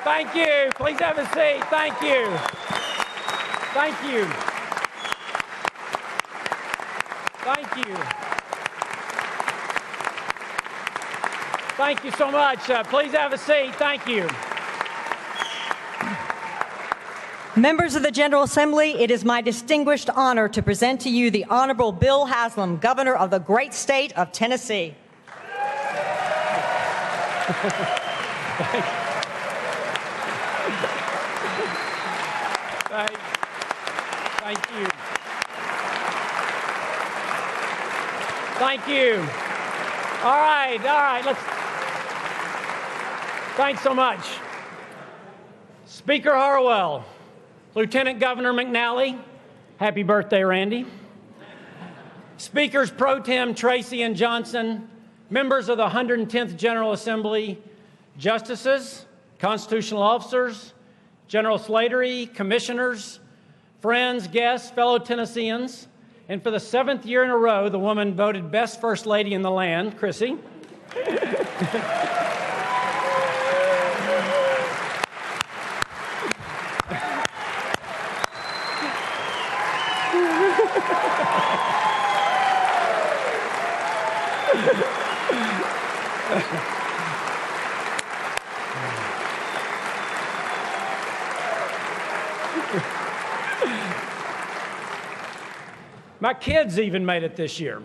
Thank you. Please have a seat. Thank you. Thank you. Thank you. Thank you so much. Please have a seat. Thank you. Members of the General Assembly, it is my distinguished honor to present to you the Honorable Bill Haslam, Governor of the great state of Tennessee. Thank you. Thank you. All right. Thanks so much. Speaker Harwell, Lieutenant Governor McNally, happy birthday, Randy. Speakers Pro Tem Tracy and Johnson, members of the 110th General Assembly, justices, constitutional officers, General Slattery, commissioners, friends, guests, fellow Tennesseans, and for the 7th year in a row, the woman voted best First Lady in the land, Chrissy. My kids even made it this year.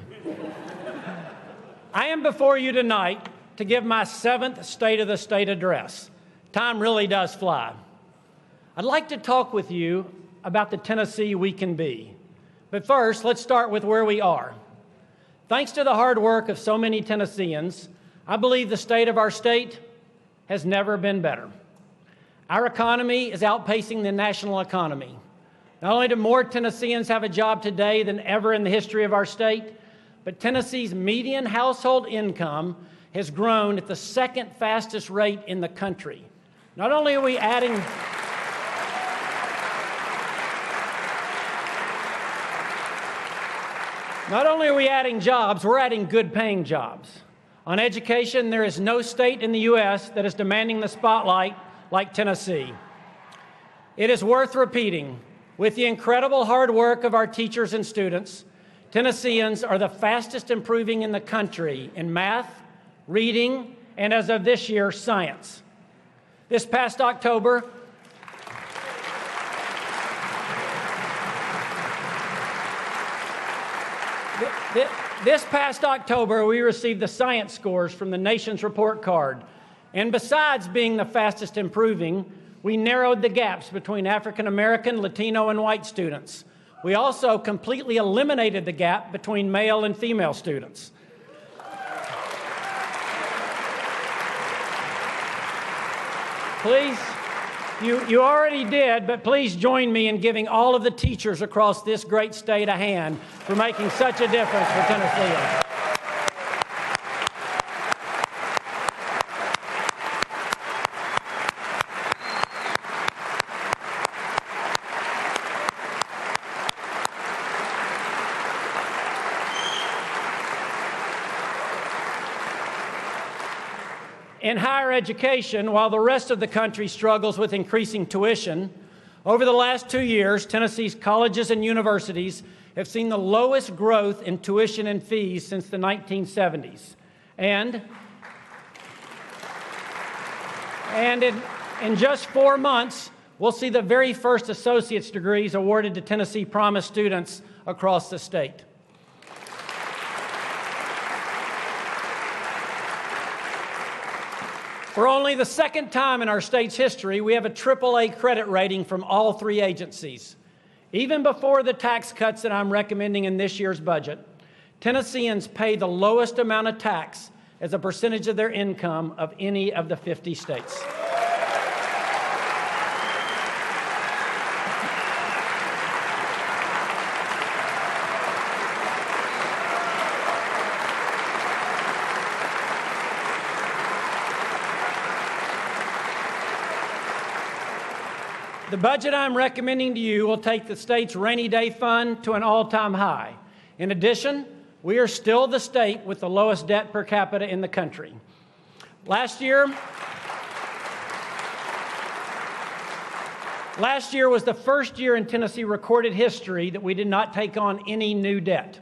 I am before you tonight to give my 7th State of the State address. Time really does fly. I'd like to talk with you about the Tennessee we can be. But first, let's start with where we are. Thanks to the hard work of so many Tennesseans, I believe the state of our state has never been better. Our economy is outpacing the national economy. Not only do more Tennesseans have a job today than ever in the history of our state, but Tennessee's median household income has grown at the 2nd fastest rate in the country. Not only are we adding jobs, we're adding good-paying jobs. On education, there is no state in the U.S. that is demanding the spotlight like Tennessee. It is worth repeating. With the incredible hard work of our teachers and students, Tennesseans are the fastest improving in the country in math, reading, and as of this year, science. This past October, we received the science scores from the nation's report card. And besides being the fastest improving, we narrowed the gaps between African American, Latino, and white students. We also completely eliminated the gap between male and female students. Please, you already did, but please join me in giving all of the teachers across this great state a hand for making such a difference for Tennesseans. In higher education, while the rest of the country struggles with increasing tuition, over the last 2 years, Tennessee's colleges and universities have seen the lowest growth in tuition and fees since the 1970s. And in just 4 months, we'll see the very first associate's degrees awarded to Tennessee Promise students across the state. For only the 2nd time in our state's history, we have a AAA credit rating from all 3 agencies. Even before the tax cuts that I'm recommending in this year's budget, Tennesseans pay the lowest amount of tax as a percentage of their income of any of the 50 states. The budget I'm recommending to you will take the state's rainy day fund to an all-time high. In addition, we are still the state with the lowest debt per capita in the country. Last year, Last year was the first year in Tennessee recorded history that we did not take on any new debt.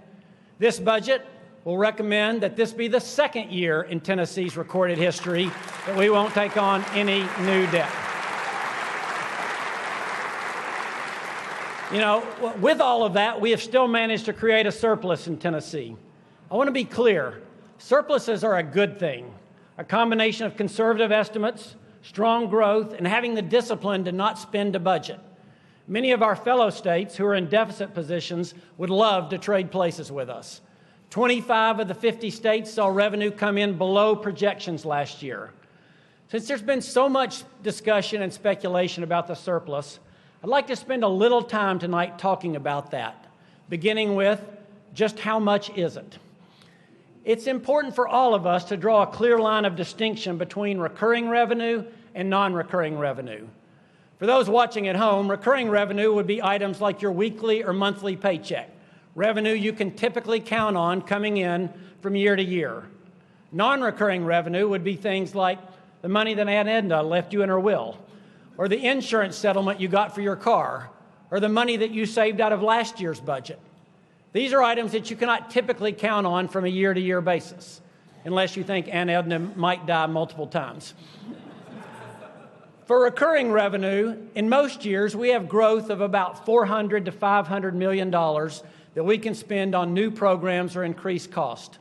This budget will recommend that this be the second year in Tennessee's recorded history that we won't take on any new debt. You know, with all of that, we have still managed to create a surplus in Tennessee. I want to be clear, surpluses are a good thing. A combination of conservative estimates, strong growth, and having the discipline to not spend a budget. Many of our fellow states who are in deficit positions would love to trade places with us. 25 of the 50 states saw revenue come in below projections last year. Since there's been so much discussion and speculation about the surplus, I'd like to spend a little time tonight talking about that, beginning with just how much is it? It's important for all of us to draw a clear line of distinction between recurring revenue and non-recurring revenue. For those watching at home, recurring revenue would be items like your weekly or monthly paycheck, revenue you can typically count on coming in from year to year. Non-recurring revenue would be things like the money that Aunt Edna left you in her will, or the insurance settlement you got for your car, or the money that you saved out of last year's budget. These are items that you cannot typically count on from a year-to-year basis, unless you think Aunt Edna might die multiple times. For recurring revenue, in most years, we have growth of about $400 to $500 million that we can spend on new programs or increased cost.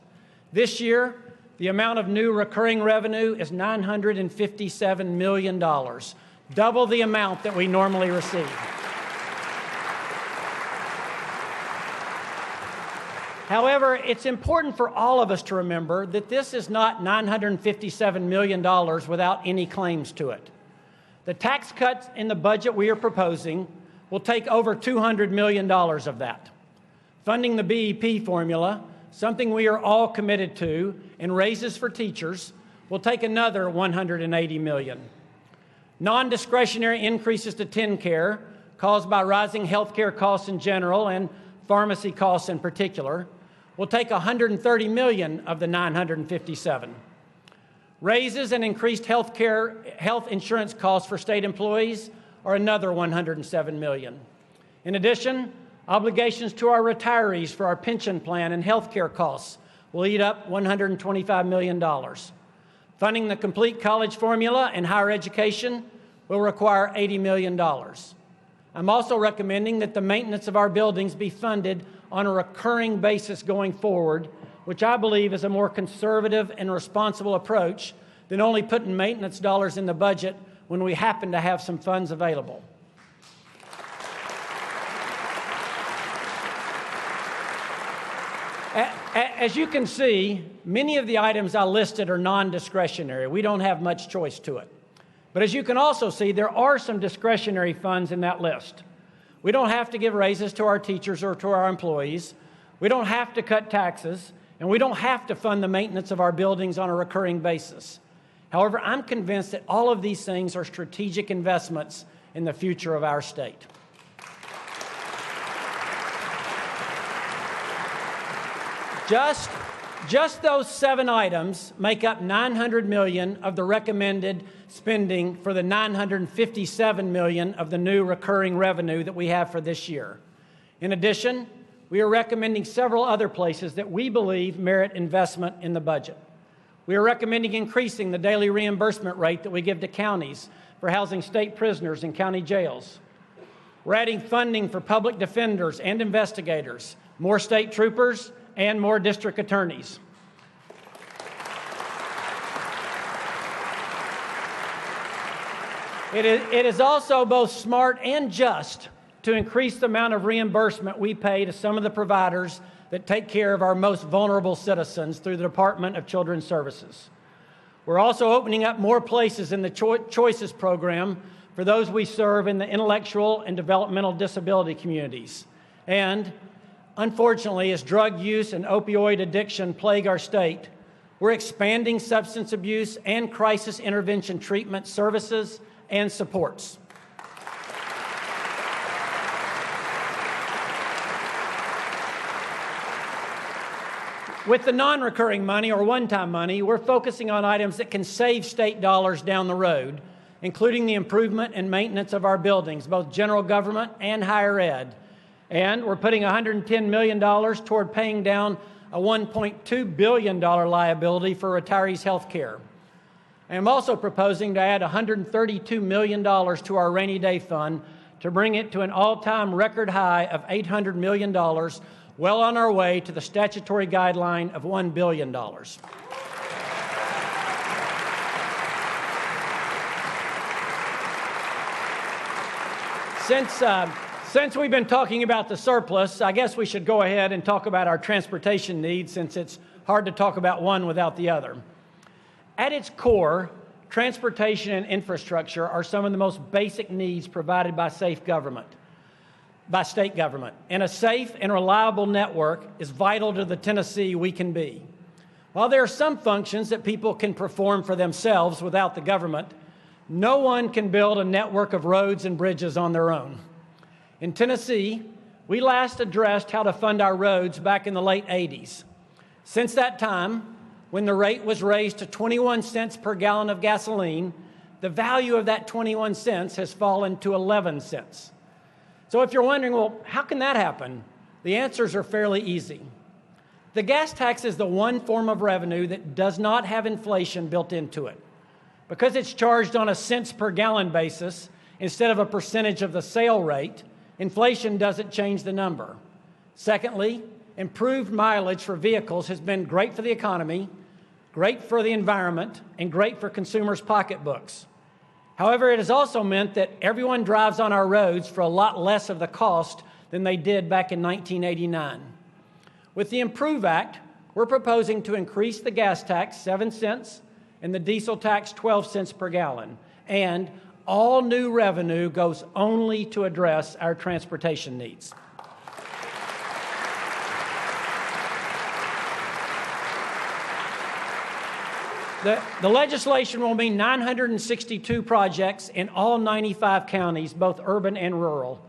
This year, the amount of new recurring revenue is $957 million, double the amount that we normally receive. However, it's important for all of us to remember that this is not $957 million without any claims to it. The tax cuts in the budget we are proposing will take over $200 million of that. Funding the BEP formula, something we are all committed to, and raises for teachers will take another $180 million. Non-discretionary increases to TennCare, caused by rising health care costs in general and pharmacy costs in particular, will take $130 million of the $957. Raises and increased health insurance costs for state employees are another $107 million. In addition, obligations to our retirees for our pension plan and health care costs will eat up $125 million. Funding the complete college formula and higher education will require $80 million. I'm also recommending that the maintenance of our buildings be funded on a recurring basis going forward, which I believe is a more conservative and responsible approach than only putting maintenance dollars in the budget when we happen to have some funds available. As you can see, many of the items I listed are non-discretionary. We don't have much choice to it. But as you can also see, there are some discretionary funds in that list. We don't have to give raises to our teachers or to our employees. We don't have to cut taxes, and we don't have to fund the maintenance of our buildings on a recurring basis. However, I'm convinced that all of these things are strategic investments in the future of our state. Just those 7 items make up $900 million of the recommended spending for the $957 million of the new recurring revenue that we have for this year. In addition, we are recommending several other places that we believe merit investment in the budget. We are recommending increasing the daily reimbursement rate that we give to counties for housing state prisoners in county jails. We're adding funding for public defenders and investigators, more state troopers, and more district attorneys. It is also both smart and just to increase the amount of reimbursement we pay to some of the providers that take care of our most vulnerable citizens through the Department of Children's Services. We're also opening up more places in the Choices program for those we serve in the intellectual and developmental disability communities. And unfortunately, as drug use and opioid addiction plague our state, we're expanding substance abuse and crisis intervention treatment services and supports. With the non-recurring money or one-time money, we're focusing on items that can save state dollars down the road, including the improvement and maintenance of our buildings, both general government and higher ed. And we're putting $110 million toward paying down a $1.2 billion liability for retirees' health care. I am also proposing to add $132 million to our rainy day fund to bring it to an all-time record high of $800 million, well on our way to the statutory guideline of $1 billion. Since we've been talking about the surplus, I guess we should go ahead and talk about our transportation needs, since it's hard to talk about one without the other. At its core, transportation and infrastructure are some of the most basic needs provided by state government. And a safe and reliable network is vital to the Tennessee we can be. While there are some functions that people can perform for themselves without the government, no one can build a network of roads and bridges on their own. In Tennessee, we last addressed how to fund our roads back in the late 80s. Since that time, when the rate was raised to 21 cents per gallon of gasoline, the value of that 21 cents has fallen to 11 cents. So if you're wondering, well, how can that happen? The answers are fairly easy. The gas tax is the one form of revenue that does not have inflation built into it. Because it's charged on a cents per gallon basis instead of a percentage of the sale rate, inflation doesn't change the number. Secondly, improved mileage for vehicles has been great for the economy, great for the environment, and great for consumers' pocketbooks. However, it has also meant that everyone drives on our roads for a lot less of the cost than they did back in 1989. With the Improve Act, we're proposing to increase the gas tax 7 cents and the diesel tax 12 cents per gallon. And all new revenue goes only to address our transportation needs. The legislation will mean 962 projects in all 95 counties, both urban and rural.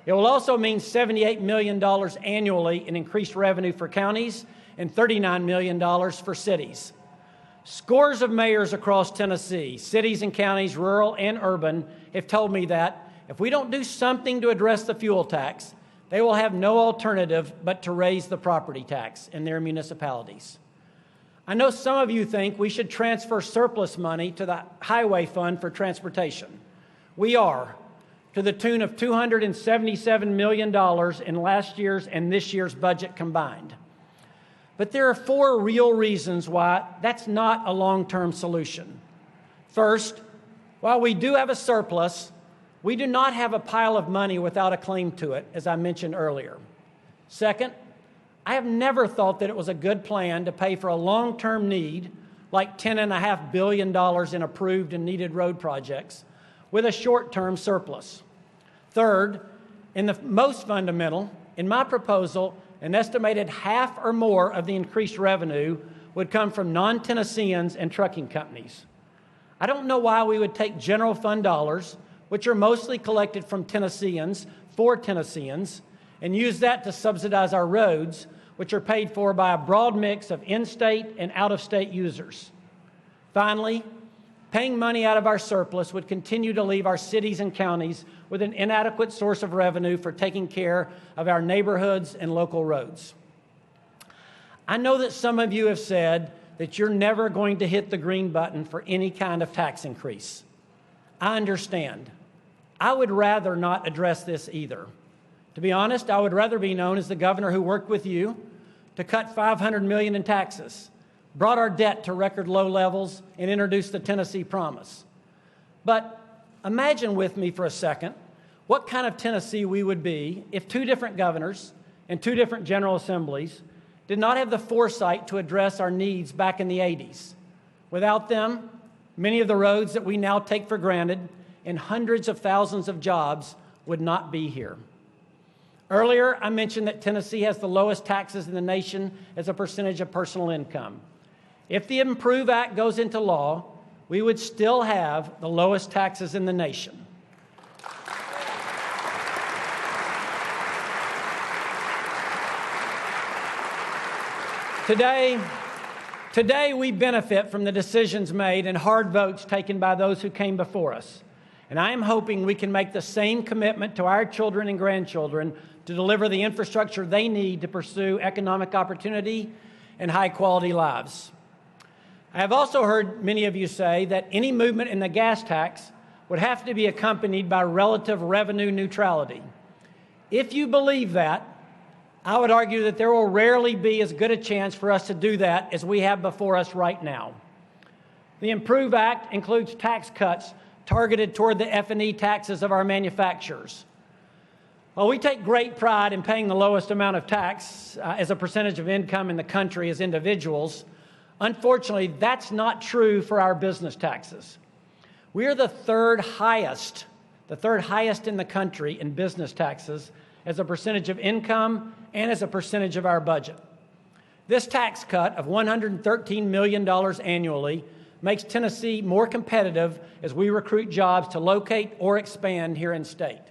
It will also mean $78 million annually in increased revenue for counties and $39 million for cities. Scores of mayors across Tennessee, cities and counties, rural and urban, have told me that if we don't do something to address the fuel tax, they will have no alternative but to raise the property tax in their municipalities. I know some of you think we should transfer surplus money to the highway fund for transportation. We are, to the tune of $277 million in last year's and this year's budget combined. But there are 4 real reasons why that's not a long-term solution. First, while we do have a surplus, we do not have a pile of money without a claim to it, as I mentioned earlier. Second, I have never thought that it was a good plan to pay for a long-term need, like $10.5 billion in approved and needed road projects, with a short-term surplus. Third, and the most fundamental, in my proposal, an estimated half or more of the increased revenue would come from non-Tennesseans and trucking companies. I don't know why we would take general fund dollars, which are mostly collected from Tennesseans for Tennesseans, and use that to subsidize our roads, which are paid for by a broad mix of in-state and out-of-state users. Finally, paying money out of our surplus would continue to leave our cities and counties with an inadequate source of revenue for taking care of our neighborhoods and local roads. I know that some of you have said that you're never going to hit the green button for any kind of tax increase. I understand. I would rather not address this either. To be honest, I would rather be known as the governor who worked with you to cut $500 million in taxes, brought our debt to record low levels, and introduced the Tennessee Promise. But imagine with me for a second what kind of Tennessee we would be if 2 different governors and 2 different General Assemblies did not have the foresight to address our needs back in the 80s. Without them, many of the roads that we now take for granted and hundreds of thousands of jobs would not be here. Earlier, I mentioned that Tennessee has the lowest taxes in the nation as a percentage of personal income. If the Improve Act goes into law, we would still have the lowest taxes in the nation. Today, we benefit from the decisions made and hard votes taken by those who came before us. And I am hoping we can make the same commitment to our children and grandchildren to deliver the infrastructure they need to pursue economic opportunity and high-quality lives. I have also heard many of you say that any movement in the gas tax would have to be accompanied by relative revenue neutrality. If you believe that, I would argue that there will rarely be as good a chance for us to do that as we have before us right now. The IMPROVE Act includes tax cuts targeted toward the F&E taxes of our manufacturers. While we take great pride in paying the lowest amount of tax as a percentage of income in the country as individuals, unfortunately, that's not true for our business taxes. We are the third highest in the country in business taxes as a percentage of income and as a percentage of our budget. This tax cut of $113 million annually makes Tennessee more competitive as we recruit jobs to locate or expand here in state.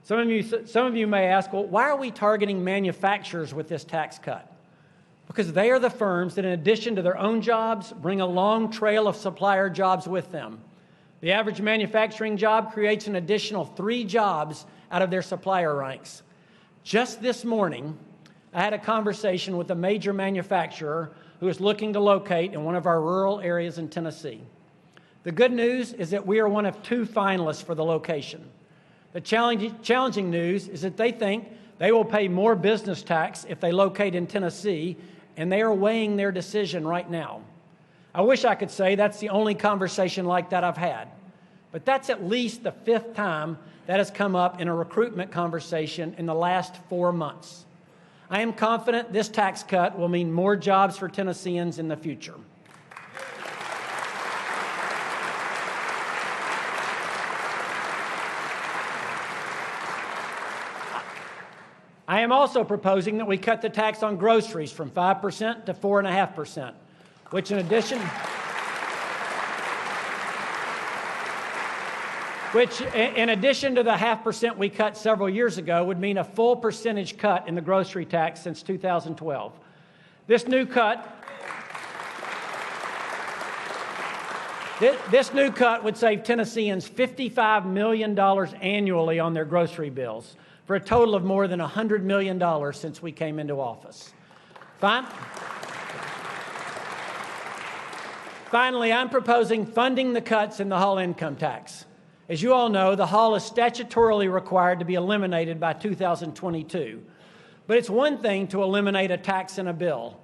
Some of you may ask, well, why are we targeting manufacturers with this tax cut? Because they are the firms that, in addition to their own jobs, bring a long trail of supplier jobs with them. The average manufacturing job creates an additional 3 jobs out of their supplier ranks. Just this morning, I had a conversation with a major manufacturer who is looking to locate in one of our rural areas in Tennessee. The good news is that we are one of 2 finalists for the location. The challenging news is that they think they will pay more business tax if they locate in Tennessee, and they are weighing their decision right now. I wish I could say that's the only conversation like that I've had, but that's at least the 5th time that has come up in a recruitment conversation in the last 4 months. I am confident this tax cut will mean more jobs for Tennesseans in the future. I am also proposing that we cut the tax on groceries from 5% to 4.5%, which in addition to the 0.5% we cut several years ago would mean a full percentage cut in the grocery tax since 2012. This new cut would save Tennesseans $55 million annually on their grocery bills, for a total of more than $100 million since we came into office. Finally, I'm proposing funding the cuts in the Hall income tax. As you all know, the Hall is statutorily required to be eliminated by 2022. But it's one thing to eliminate a tax in a bill.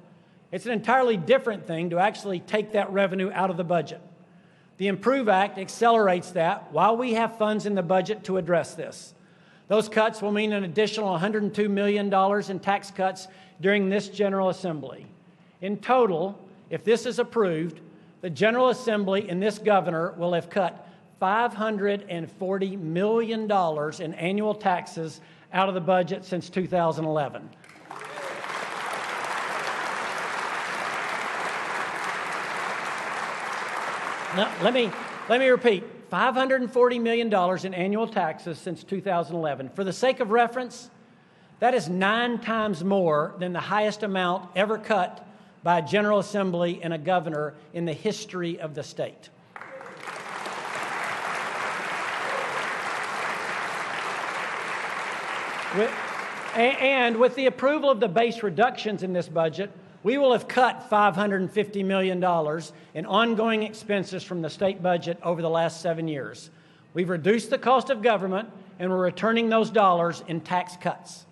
It's an entirely different thing to actually take that revenue out of the budget. The IMPROVE Act accelerates that while we have funds in the budget to address this. Those cuts will mean an additional $102 million in tax cuts during this General Assembly. In total, if this is approved, the General Assembly and this governor will have cut $540 million in annual taxes out of the budget since 2011. Now, let me repeat. $540 million in annual taxes since 2011. For the sake of reference, that is 9 times more than the highest amount ever cut by a General Assembly and a governor in the history of the state. With the approval of the base reductions in this budget, we will have cut $550 million in ongoing expenses from the state budget over the last 7 years. We've reduced the cost of government, and we're returning those dollars in tax cuts.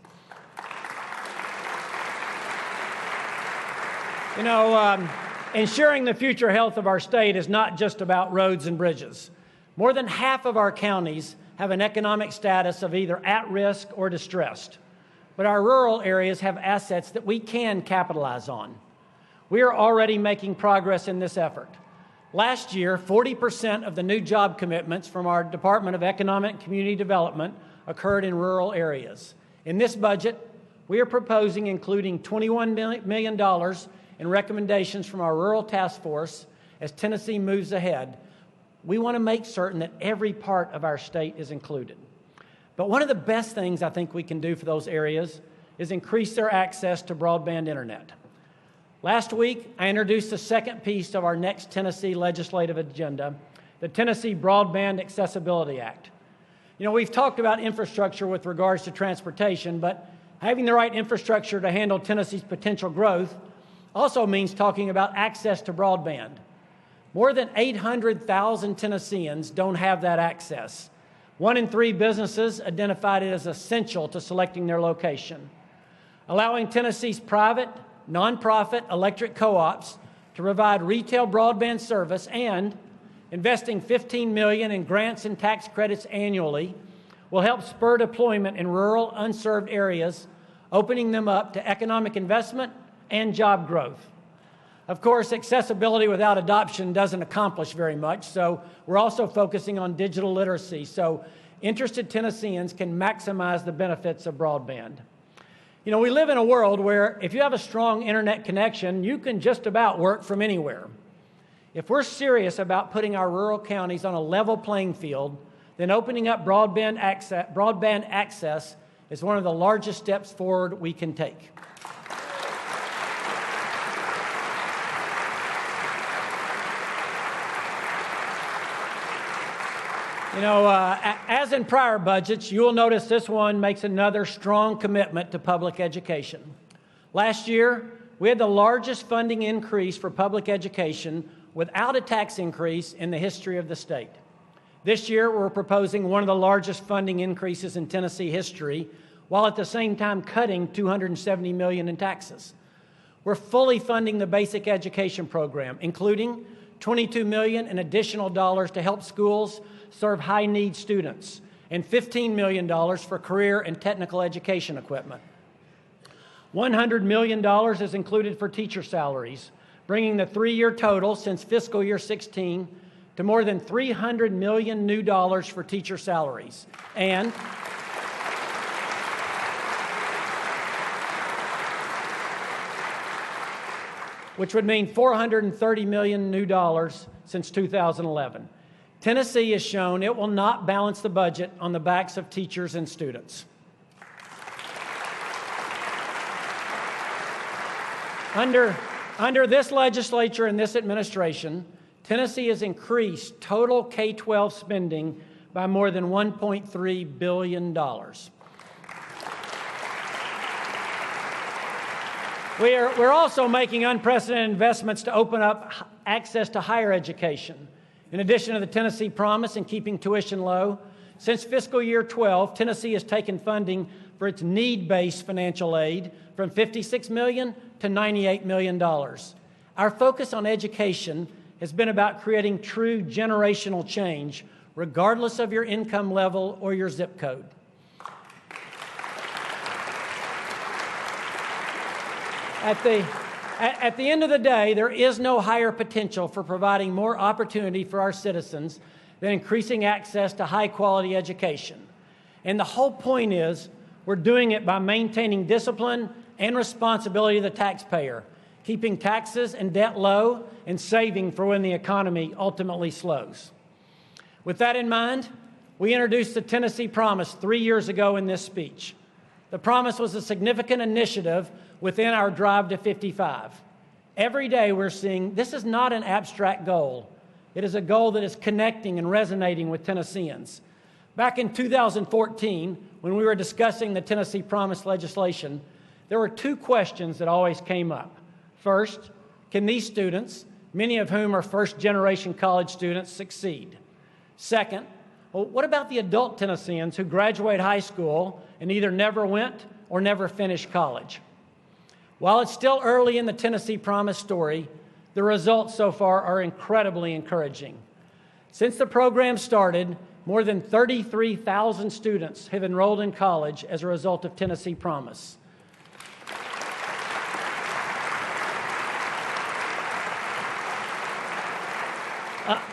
You know, ensuring the future health of our state is not just about roads and bridges. More than half of our counties have an economic status of either at risk or distressed. But our rural areas have assets that we can capitalize on. We are already making progress in this effort. Last year, 40% of the new job commitments from our Department of Economic and Community Development occurred in rural areas. In this budget, we are proposing including $21 million in recommendations from our Rural Task Force as Tennessee moves ahead. We want to make certain that every part of our state is included. But one of the best things I think we can do for those areas is increase their access to broadband internet. Last week, I introduced the second piece of our next Tennessee legislative agenda, the Tennessee Broadband Accessibility Act. You know, we've talked about infrastructure with regards to transportation, but having the right infrastructure to handle Tennessee's potential growth also means talking about access to broadband. More than 800,000 Tennesseans don't have that access. 1 in 3 businesses identified it as essential to selecting their location. Allowing Tennessee's private, nonprofit electric co-ops to provide retail broadband service and investing $15 million in grants and tax credits annually will help spur deployment in rural, unserved areas, opening them up to economic investment and job growth. Of course, accessibility without adoption doesn't accomplish very much, so we're also focusing on digital literacy so interested Tennesseans can maximize the benefits of broadband. You know, we live in a world where if you have a strong internet connection, you can just about work from anywhere. If we're serious about putting our rural counties on a level playing field, then opening up broadband access is one of the largest steps forward we can take. You know, as in prior budgets, you will notice this one makes another strong commitment to public education. Last year, we had the largest funding increase for public education without a tax increase in the history of the state. This year, we're proposing one of the largest funding increases in Tennessee history, while at the same time cutting $270 million in taxes. We're fully funding the basic education program, including $22 million in additional dollars to help schools serve high-need students, and $15 million for career and technical education equipment. $100 million is included for teacher salaries, bringing the 3-year total since fiscal year 16 to more than $300 million new dollars for teacher salaries, and which would mean $430 million new dollars since 2011. Tennessee has shown it will not balance the budget on the backs of teachers and students. Under this legislature and this administration, Tennessee has increased total K-12 spending by more than $1.3 billion. We're also making unprecedented investments to open up access to higher education. In addition to the Tennessee Promise and keeping tuition low, since fiscal year 12, Tennessee has taken funding for its need-based financial aid from $56 million to $98 million. Our focus on education has been about creating true generational change, regardless of your income level or your zip code. At the end of the day, there is no higher potential for providing more opportunity for our citizens than increasing access to high-quality education. And the whole point is we're doing it by maintaining discipline and responsibility of the taxpayer, keeping taxes and debt low, and saving for when the economy ultimately slows. With that in mind, we introduced the Tennessee Promise 3 years ago in this speech. The Promise was a significant initiative within our Drive to 55. Every day we're seeing this is not an abstract goal. It is a goal that is connecting and resonating with Tennesseans. Back in 2014, when we were discussing the Tennessee Promise legislation, there were 2 questions that always came up. First, can these students, many of whom are first-generation college students, succeed? Second, well, what about the adult Tennesseans who graduate high school and either never went or never finished college? While it's still early in the Tennessee Promise story, the results so far are incredibly encouraging. Since the program started, more than 33,000 students have enrolled in college as a result of Tennessee Promise.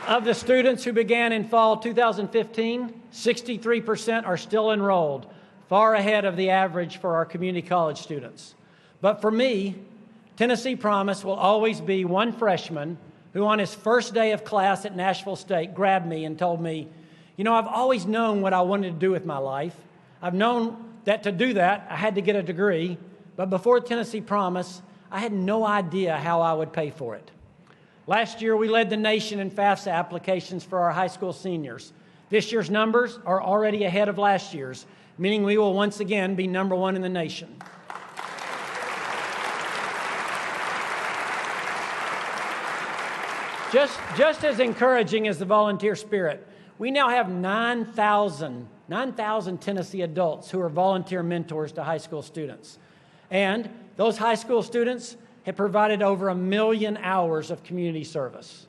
Of the students who began in fall 2015, 63% are still enrolled, far ahead of the average for our community college students. But for me, Tennessee Promise will always be one freshman who on his first day of class at Nashville State grabbed me and told me, you know, I've always known what I wanted to do with my life. I've known that to do that, I had to get a degree. But before Tennessee Promise, I had no idea how I would pay for it. Last year, we led the nation in FAFSA applications for our high school seniors. This year's numbers are already ahead of last year's, meaning we will once again be number one in the nation. Just as encouraging as the volunteer spirit, we now have 9,000 Tennessee adults who are volunteer mentors to high school students. And those high school students have provided over 1 million hours of community service.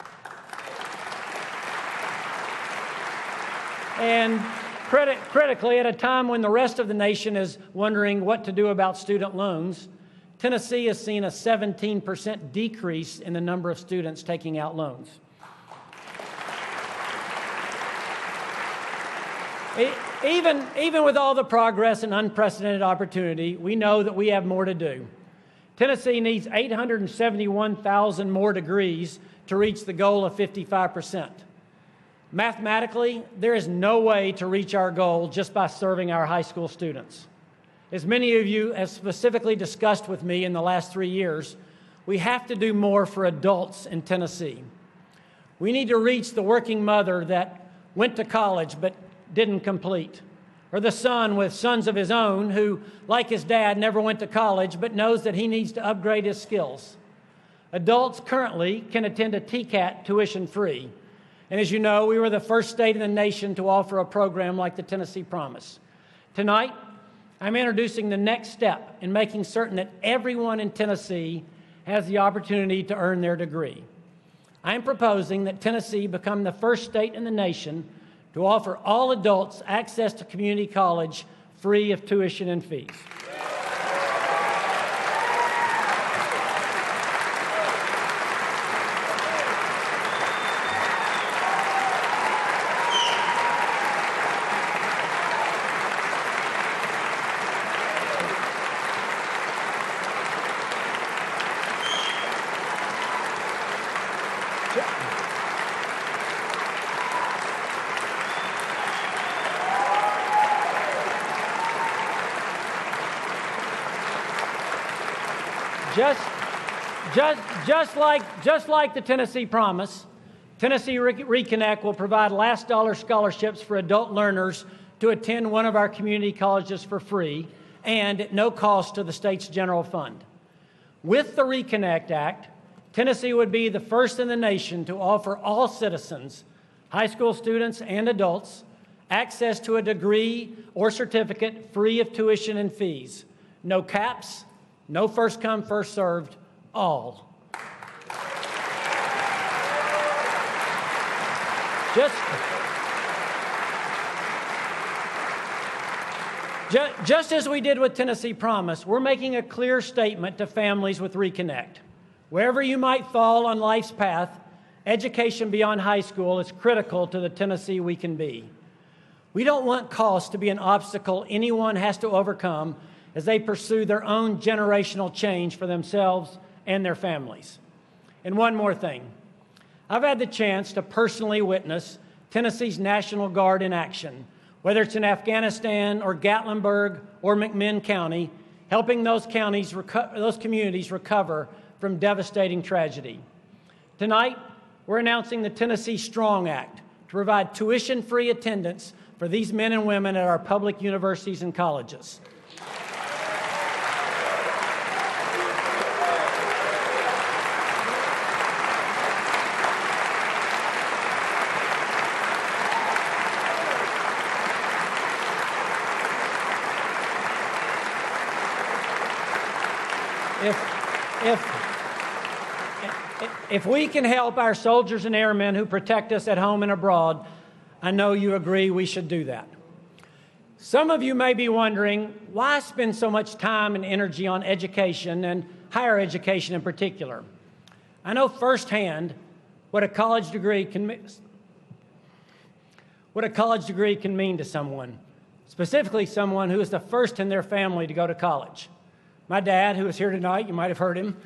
And critically, at a time when the rest of the nation is wondering what to do about student loans, Tennessee has seen a 17% decrease in the number of students taking out loans. Even with all the progress and unprecedented opportunity, we know that we have more to do. Tennessee needs 871,000 more degrees to reach the goal of 55%. Mathematically, there is no way to reach our goal just by serving our high school students. As many of you have specifically discussed with me in the last 3 years, we have to do more for adults in Tennessee. We need to reach the working mother that went to college but didn't complete, or the son with sons of his own who, like his dad, never went to college but knows that he needs to upgrade his skills. Adults currently can attend a TCAT tuition-free. And as you know, we were the first state in the nation to offer a program like the Tennessee Promise. Tonight, I'm introducing the next step in making certain that everyone in Tennessee has the opportunity to earn their degree. I'm proposing that Tennessee become the first state in the nation to offer all adults access to community college free of tuition and fees. Just like the Tennessee Promise, Tennessee Reconnect will provide last dollar scholarships for adult learners to attend one of our community colleges for free and at no cost to the state's general fund. With the Reconnect Act, Tennessee would be the first in the nation to offer all citizens, high school students and adults, access to a degree or certificate free of tuition and fees. No caps, no first come, first served, all. Just as we did with Tennessee Promise, we're making a clear statement to families with Reconnect. Wherever you might fall on life's path, education beyond high school is critical to the Tennessee we can be. We don't want cost to be an obstacle anyone has to overcome as they pursue their own generational change for themselves and their families. And one more thing. I've had the chance to personally witness Tennessee's National Guard in action, whether it's in Afghanistan or Gatlinburg or McMinn County, helping those communities recover from devastating tragedy. Tonight, we're announcing the Tennessee Strong Act to provide tuition-free attendance for these men and women at our public universities and colleges. If we can help our soldiers and airmen who protect us at home and abroad, I know you agree we should do that. Some of you may be wondering, why spend so much time and energy on education and higher education in particular? I know firsthand what a college degree can mean to someone, specifically someone who is the first in their family to go to college. My dad, who is here tonight, you might have heard him,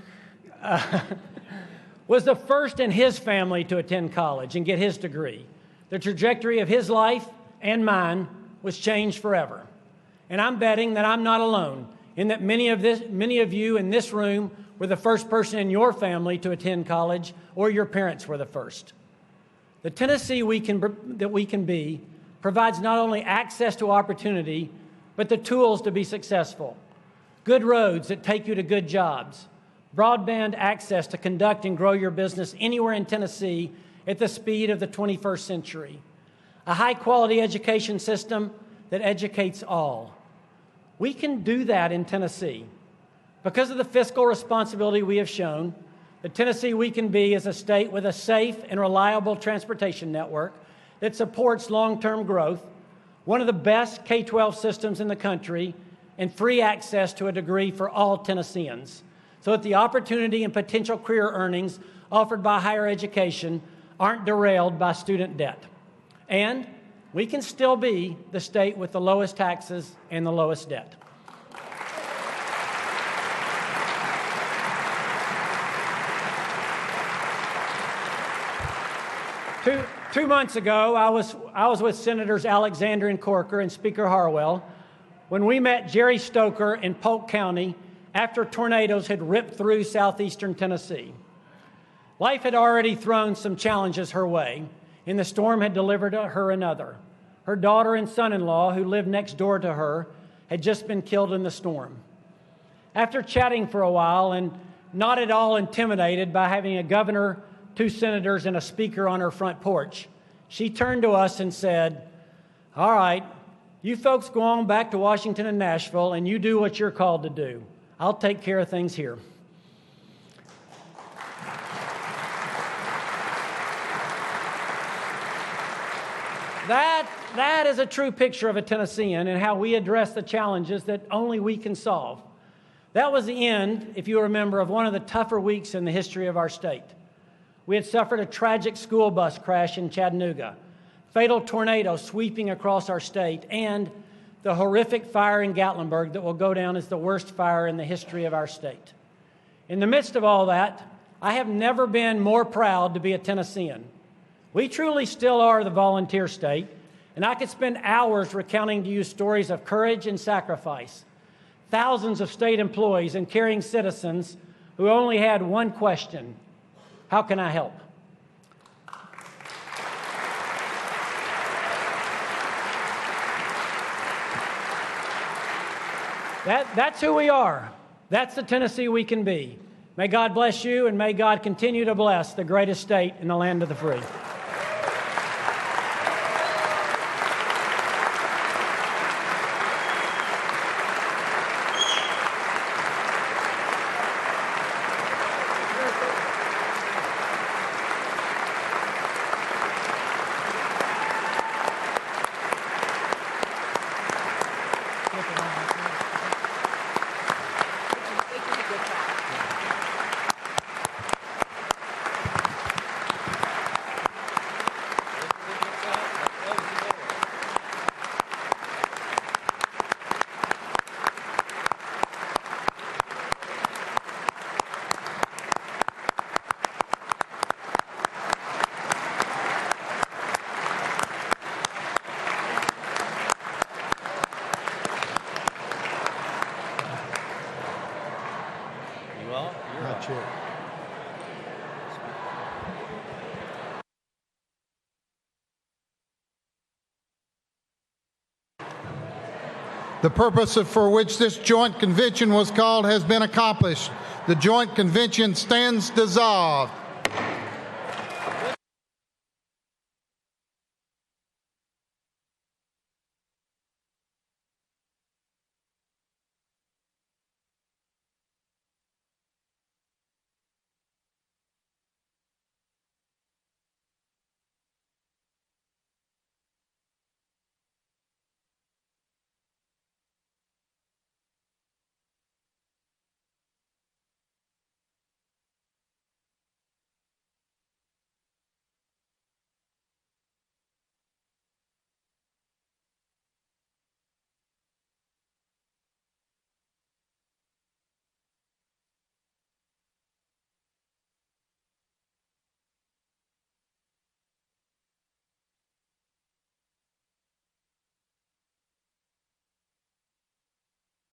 was the first in his family to attend college and get his degree. The trajectory of his life and mine was changed forever. And I'm betting that I'm not alone in that many of you in this room were the first person in your family to attend college, or your parents were the first. The Tennessee that we can be provides not only access to opportunity, but the tools to be successful. Good roads that take you to good jobs, broadband access to conduct and grow your business anywhere in Tennessee at the speed of the 21st century, a high-quality education system that educates all. We can do that in Tennessee. Because of the fiscal responsibility we have shown, the Tennessee we can be is a state with a safe and reliable transportation network that supports long-term growth, one of the best K-12 systems in the country, and free access to a degree for all Tennesseans, so that the opportunity and potential career earnings offered by higher education aren't derailed by student debt. And we can still be the state with the lowest taxes and the lowest debt. Two months ago, I was with Senators Alexander and Corker and Speaker Harwell when we met Jerry Stoker in Polk County after tornadoes had ripped through southeastern Tennessee. Life had already thrown some challenges her way, and the storm had delivered her another. Her daughter and son-in-law, who lived next door to her, had just been killed in the storm. After chatting for a while and not at all intimidated by having a governor, 2 senators, and a speaker on her front porch, she turned to us and said, "All right, you folks go on back to Washington and Nashville, and you do what you're called to do. I'll take care of things here." That is a true picture of a Tennessean and how we address the challenges that only we can solve. That was the end, if you remember, of one of the tougher weeks in the history of our state. We had suffered a tragic school bus crash in Chattanooga, fatal tornado sweeping across our state, and the horrific fire in Gatlinburg that will go down as the worst fire in the history of our state. In the midst of all that, I have never been more proud to be a Tennessean. We truly still are the volunteer state, and I could spend hours recounting to you stories of courage and sacrifice. Thousands of state employees and caring citizens who only had one question: how can I help? That's who we are. That's the Tennessee we can be. May God bless you, and may God continue to bless the greatest state in the land of the free. The purpose for which this joint convention was called has been accomplished. The joint convention stands dissolved.